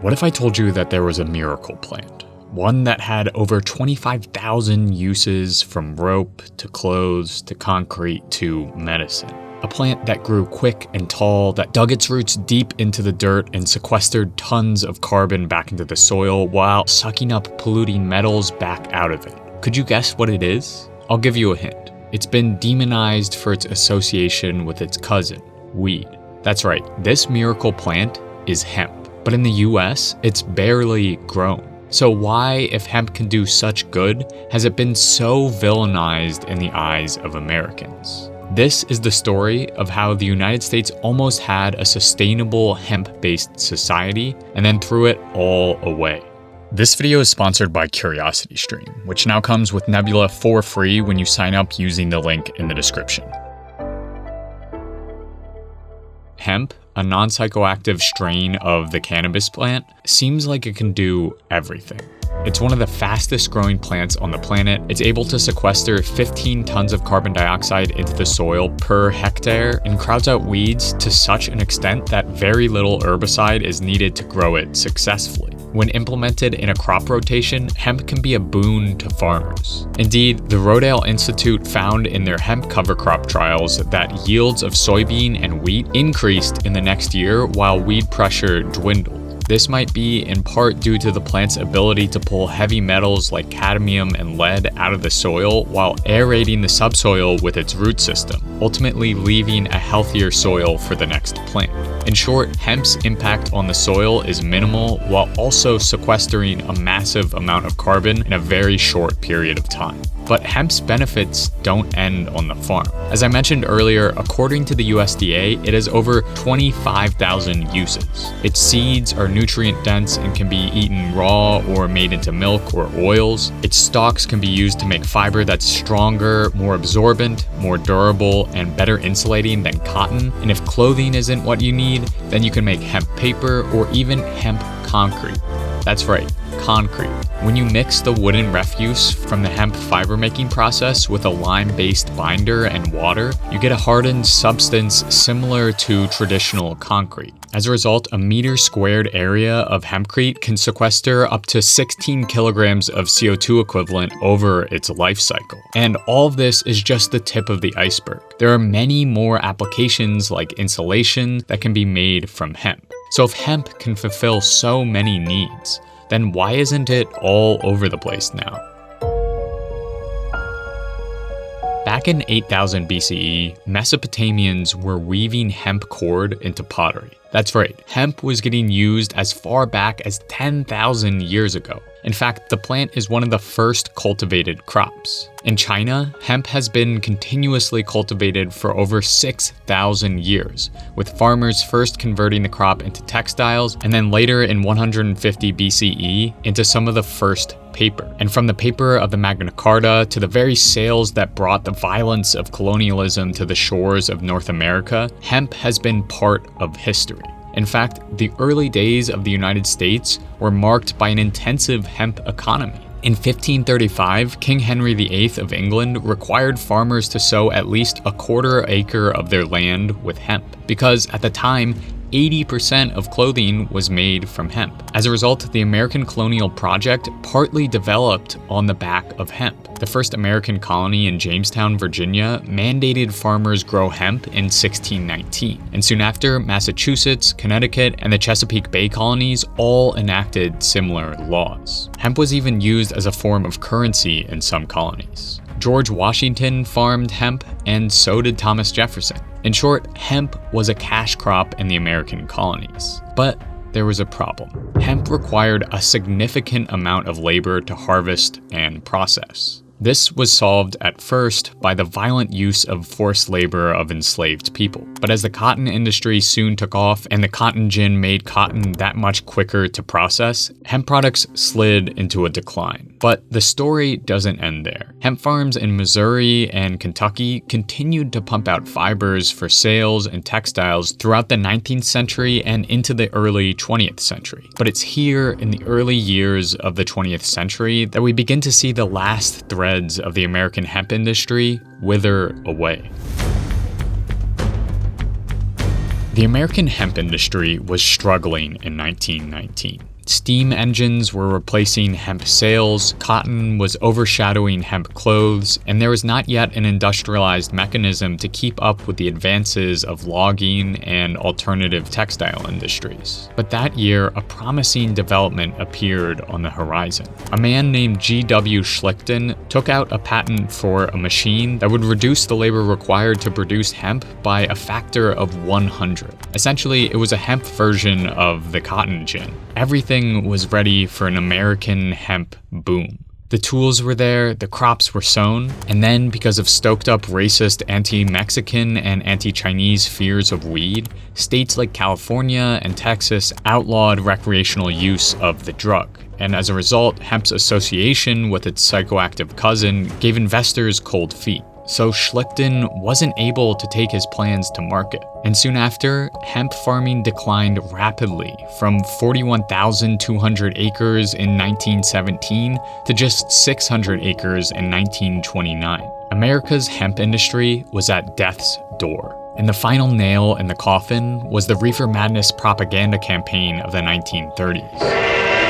What if I told you that there was a miracle plant? One that had over 25,000 uses, from rope to clothes to concrete to medicine. A plant that grew quick and tall, that dug its roots deep into the dirt and sequestered tons of carbon back into the soil while sucking up polluting metals back out of it. Could you guess what it is? I'll give you a hint. It's been demonized for its association with its cousin, weed. That's right, this miracle plant is hemp. But in the US, it's barely grown. So why, if hemp can do such good, has it been so villainized in the eyes of Americans? This is the story of how the United States almost had a sustainable hemp-based society and then threw it all away. This video is sponsored by CuriosityStream, which now comes with Nebula for free when you sign up using the link in the description. Hemp, a non-psychoactive strain of the cannabis plant, seems like it can do everything. It's one of the fastest growing plants on the planet. It's able to sequester 15 tons of carbon dioxide into the soil per hectare and crowds out weeds to such an extent that very little herbicide is needed to grow it successfully. When implemented in a crop rotation, hemp can be a boon to farmers. Indeed, the Rodale Institute found in their hemp cover crop trials that yields of soybean and wheat increased in the next year while weed pressure dwindled. This might be in part due to the plant's ability to pull heavy metals like cadmium and lead out of the soil while aerating the subsoil with its root system, ultimately leaving a healthier soil for the next plant. In short, hemp's impact on the soil is minimal while also sequestering a massive amount of carbon in a very short period of time. But hemp's benefits don't end on the farm. As I mentioned earlier, according to the USDA, it has over 25,000 uses. Its seeds are nutrient dense and can be eaten raw or made into milk or oils. Its stalks can be used to make fiber that's stronger, more absorbent, more durable, and better insulating than cotton. And if clothing isn't what you need, then you can make hemp paper or even hemp concrete. That's right, concrete. When you mix the wooden refuse from the hemp fiber making process with a lime-based binder and water, you get a hardened substance similar to traditional concrete. As a result, a meter squared area of hempcrete can sequester up to 16 kilograms of CO2 equivalent over its life cycle. And all of this is just the tip of the iceberg. There are many more applications like insulation that can be made from hemp. So if hemp can fulfill so many needs, then why isn't it all over the place now? Back in 8000 BCE, Mesopotamians were weaving hemp cord into pottery. That's right, hemp was getting used as far back as 10,000 years ago. In fact, the plant is one of the first cultivated crops. In China, hemp has been continuously cultivated for over 6,000 years, with farmers first converting the crop into textiles and then later in 150 BCE into some of the first paper. And from the paper of the Magna Carta to the very sails that brought the violence of colonialism to the shores of North America, hemp has been part of history. In fact, the early days of the United States were marked by an intensive hemp economy. In 1535, King Henry VIII of England required farmers to sow at least a quarter acre of their land with hemp, because at the time, 80% of clothing was made from hemp. As a result, the American colonial project partly developed on the back of hemp. The first American colony in Jamestown, Virginia, mandated farmers grow hemp in 1619. And soon after, Massachusetts, Connecticut, and the Chesapeake Bay colonies all enacted similar laws. Hemp was even used as a form of currency in some colonies. George Washington farmed hemp, and so did Thomas Jefferson. In short, hemp was a cash crop in the American colonies. But there was a problem. Hemp required a significant amount of labor to harvest and process. This was solved at first by the violent use of forced labor of enslaved people. But as the cotton industry soon took off and the cotton gin made cotton that much quicker to process, hemp products slid into a decline. But the story doesn't end there. Hemp farms in Missouri and Kentucky continued to pump out fibers for sails and textiles throughout the 19th century and into the early 20th century. But it's here in the early years of the 20th century that we begin to see the last threads of the American hemp industry wither away. The American hemp industry was struggling in 1919. Steam engines were replacing hemp sails, cotton was overshadowing hemp clothes, and there was not yet an industrialized mechanism to keep up with the advances of logging and alternative textile industries. But that year, a promising development appeared on the horizon. A man named G.W. Schlichten took out a patent for a machine that would reduce the labor required to produce hemp by a factor of 100. Essentially, it was a hemp version of the cotton gin. Everything was ready for an American hemp boom. The tools were there, the crops were sown, and then because of stoked up racist anti-Mexican and anti-Chinese fears of weed, states like California and Texas outlawed recreational use of the drug. And as a result, hemp's association with its psychoactive cousin gave investors cold feet. So Schlichten wasn't able to take his plans to market. And soon after, hemp farming declined rapidly from 41,200 acres in 1917 to just 600 acres in 1929. America's hemp industry was at death's door. And the final nail in the coffin was the Reefer Madness propaganda campaign of the 1930s.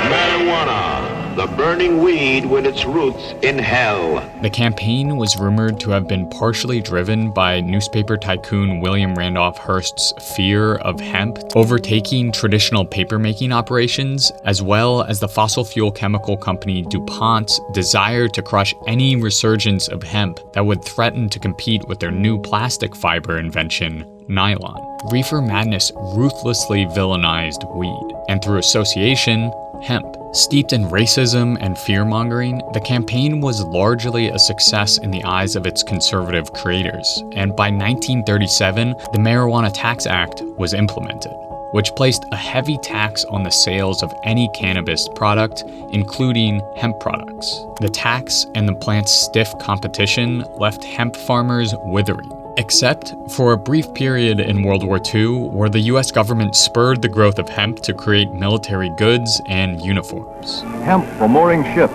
Marijuana, the burning weed with its roots in hell. The campaign was rumored to have been partially driven by newspaper tycoon William Randolph Hearst's fear of hemp overtaking traditional papermaking operations, as well as the fossil fuel chemical company DuPont's desire to crush any resurgence of hemp that would threaten to compete with their new plastic fiber invention, nylon. Reefer Madness ruthlessly villainized weed, and through association, hemp. Steeped in racism and fear-mongering, the campaign was largely a success in the eyes of its conservative creators, and by 1937, the Marijuana Tax Act was implemented, which placed a heavy tax on the sales of any cannabis product, including hemp products. The tax and the plant's stiff competition left hemp farmers withering. Except for a brief period in World War II where the US government spurred the growth of hemp to create military goods and uniforms. Hemp for mooring ships,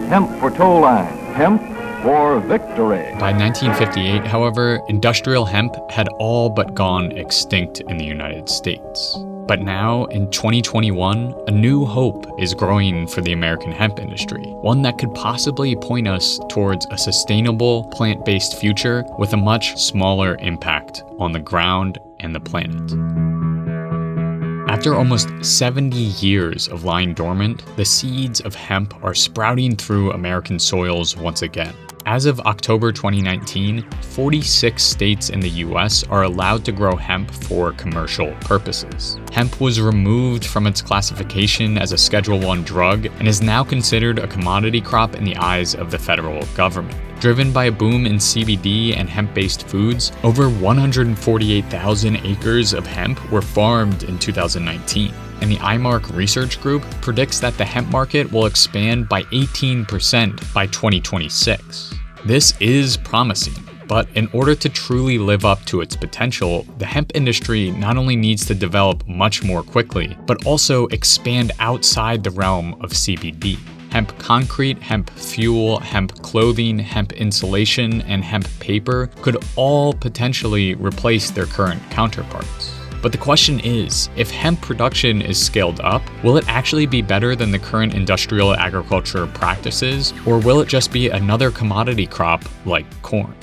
hemp for tow lines, hemp for victory. By 1958, however, industrial hemp had all but gone extinct in the United States. But now, in 2021, a new hope is growing for the American hemp industry, one that could possibly point us towards a sustainable, plant-based future with a much smaller impact on the ground and the planet. After almost 70 years of lying dormant, the seeds of hemp are sprouting through American soils once again. As of October 2019, 46 states in the US are allowed to grow hemp for commercial purposes. Hemp was removed from its classification as a Schedule I drug and is now considered a commodity crop in the eyes of the federal government. Driven by a boom in CBD and hemp-based foods, over 148,000 acres of hemp were farmed in 2019. And the IMARC research group predicts that the hemp market will expand by 18% by 2026. This is promising, but in order to truly live up to its potential, the hemp industry not only needs to develop much more quickly, but also expand outside the realm of CBD. Hemp concrete, hemp fuel, hemp clothing, hemp insulation, and hemp paper could all potentially replace their current counterparts. But the question is, if hemp production is scaled up, will it actually be better than the current industrial agriculture practices, or will it just be another commodity crop like corn?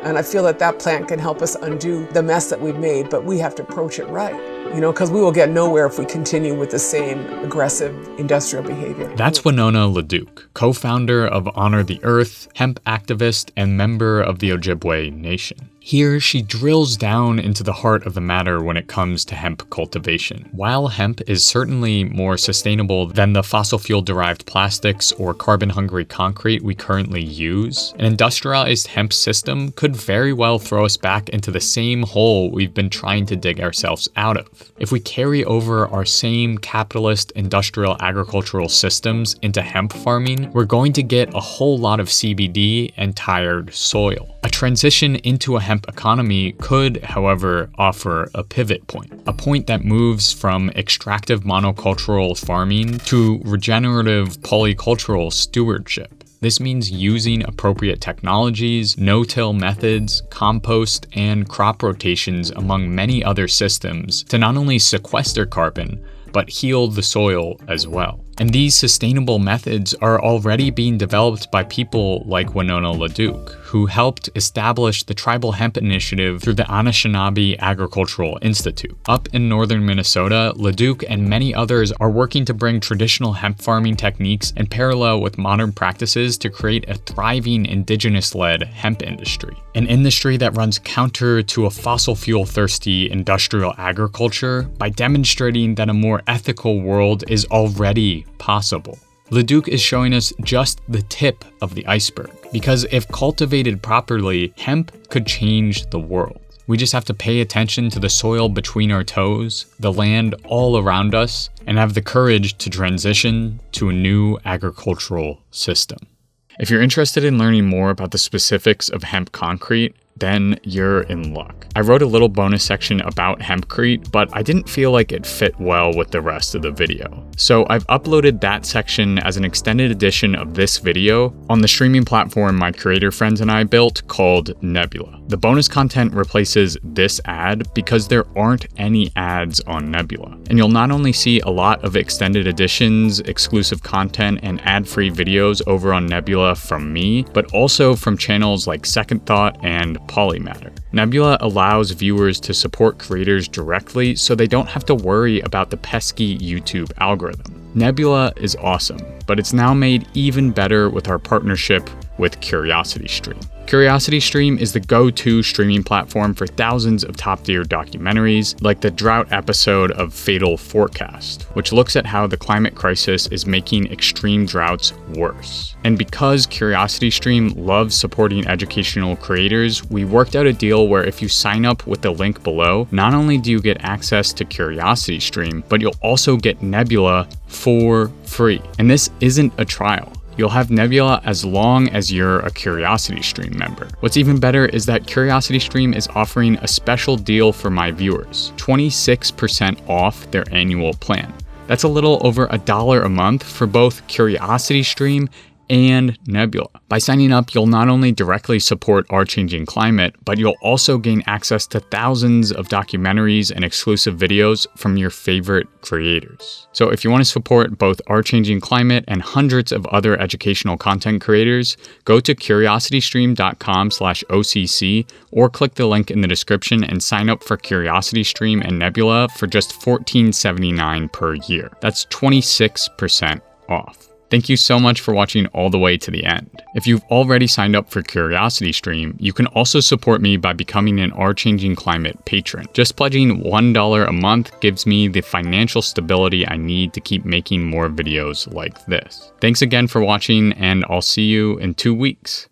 And I feel that that plant can help us undo the mess that we've made, but we have to approach it right. Because we will get nowhere if we continue with the same aggressive industrial behavior. That's Winona LeDuc, co-founder of Honor the Earth, hemp activist, and member of the Ojibwe Nation. Here, she drills down into the heart of the matter when it comes to hemp cultivation. While hemp is certainly more sustainable than the fossil fuel-derived plastics or carbon-hungry concrete we currently use, an industrialized hemp system could very well throw us back into the same hole we've been trying to dig ourselves out of. If we carry over our same capitalist industrial agricultural systems into hemp farming, we're going to get a whole lot of CBD and tired soil. A transition into a hemp economy could, however, offer a pivot point, a point that moves from extractive monocultural farming to regenerative polycultural stewardship. This means using appropriate technologies, no-till methods, compost, and crop rotations among many other systems to not only sequester carbon, but heal the soil as well. And these sustainable methods are already being developed by people like Winona LaDuke, who helped establish the Tribal Hemp Initiative through the Anishinaabe Agricultural Institute. Up in northern Minnesota, LaDuke and many others are working to bring traditional hemp farming techniques in parallel with modern practices to create a thriving indigenous-led hemp industry. An industry that runs counter to a fossil fuel-thirsty industrial agriculture by demonstrating that a more ethical world is already possible. LaDuke is showing us just the tip of the iceberg, because if cultivated properly, hemp could change the world. We just have to pay attention to the soil between our toes, the land all around us, and have the courage to transition to a new agricultural system. If you're interested in learning more about the specifics of hemp concrete, then you're in luck. I wrote a little bonus section about hempcrete, but I didn't feel like it fit well with the rest of the video. So I've uploaded that section as an extended edition of this video on the streaming platform my creator friends and I built called Nebula. The bonus content replaces this ad because there aren't any ads on Nebula. And you'll not only see a lot of extended editions, exclusive content, and ad-free videos over on Nebula from me, but also from channels like Second Thought and Polymatter. Nebula allows viewers to support creators directly so they don't have to worry about the pesky YouTube algorithm. Nebula is awesome, but it's now made even better with our partnership with CuriosityStream. CuriosityStream is the go-to streaming platform for thousands of top-tier documentaries, like the drought episode of Fatal Forecast, which looks at how the climate crisis is making extreme droughts worse. And because CuriosityStream loves supporting educational creators, we worked out a deal where if you sign up with the link below, not only do you get access to CuriosityStream, but you'll also get Nebula for free. And this isn't a trial. You'll have Nebula as long as you're a CuriosityStream member. What's even better is that CuriosityStream is offering a special deal for my viewers, 26% off their annual plan. That's a little over $1 a month for both CuriosityStream and Nebula. By signing up, you'll not only directly support Our Changing Climate, but you'll also gain access to thousands of documentaries and exclusive videos from your favorite creators. So if you want to support both Our Changing Climate and hundreds of other educational content creators, go to curiositystream.com/OCC or click the link in the description and sign up for CuriosityStream and Nebula for just $14.79 per year. That's 26% off. Thank you so much for watching all the way to the end. If you've already signed up for CuriosityStream, you can also support me by becoming an Our Changing Climate patron. Just pledging $1 a month gives me the financial stability I need to keep making more videos like this. Thanks again for watching, and I'll see you in 2 weeks.